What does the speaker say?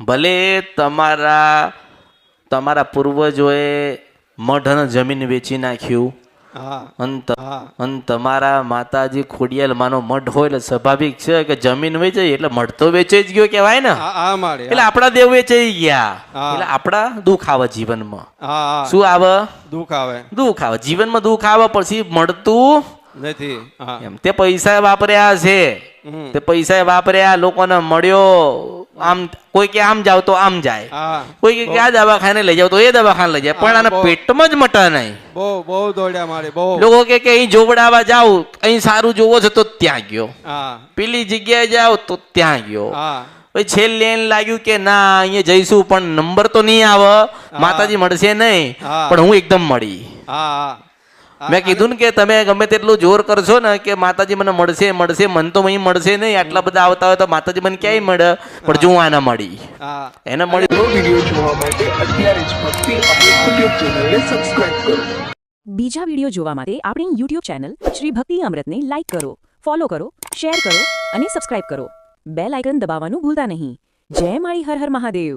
ભલે તમારા પૂર્વજોએ મઢ અને જમીન વેચી નાખ્યું અને તમારા માતાજી ખોડિયાલ માનો મઢ હોય એટલે સ્વાભાવિક છે કે જમીન વેચાઈ એટલે મઢ તો વેચાઈ જ ગયો કહેવાય ને. એટલે આપણા દેવ વેચાઈ ગયા એટલે આપણા દુઃખ આવે જીવનમાં. શું આવે? દુઃખ આવે જીવનમાં. દુઃખ આવે પછી મળતું નથી એમ. તે પૈસા વાપર્યા છે, તે પૈસા વાપર્યા, લોકોને મળ્યો. આમ કોઈ કે આમ જાવ તો આમ જાય, કોઈ કે આ દવાખાને લઈ જાવ તો એ દવાખાને લઈ જાય, પણ આના પેટમાં જ મટા નહીં. બહુ દોડ્યા મારે. લોકો કે અહીં જોવડાવા જાવ, અહીં સારું જોવો છે તો ત્યાં ગયો, પેલી જગ્યાએ જાવ તો ત્યાં ગયો. પછી છેલ્લે એને લાગ્યું કે ના અહીંયા જઈશું પણ નંબર તો નહીં આવે, માતાજી મળશે નહીં, પણ હું એકદમ મળી. મેં કીધું ને કે તમે ગમે તેટલું જોર કરશો ને કે માતાજી મને મળશે મળશે, મન તો અહીં મળશે નહીં. આટલા બધા આવતા હોય તો માતાજી મને ક્યાંય મળે, પણ જો આને મળી, એને મળી. વિડિયો જોવા માટે અત્યારે જ ભક્તિ અમૃત ચેનલને સબસ્ક્રાઇબ કરો. બીજા વિડિયો જોવા માટે આપણી YouTube ચેનલ શ્રી ભક્તિ અમૃતને લાઈક કરો, ફોલો કરો, શેર કરો અને સબસ્ક્રાઇબ કરો. બેલ આઇકન દબાવવાનું ભૂલતા નહીં. જય માળી હર હર મહાદેવ.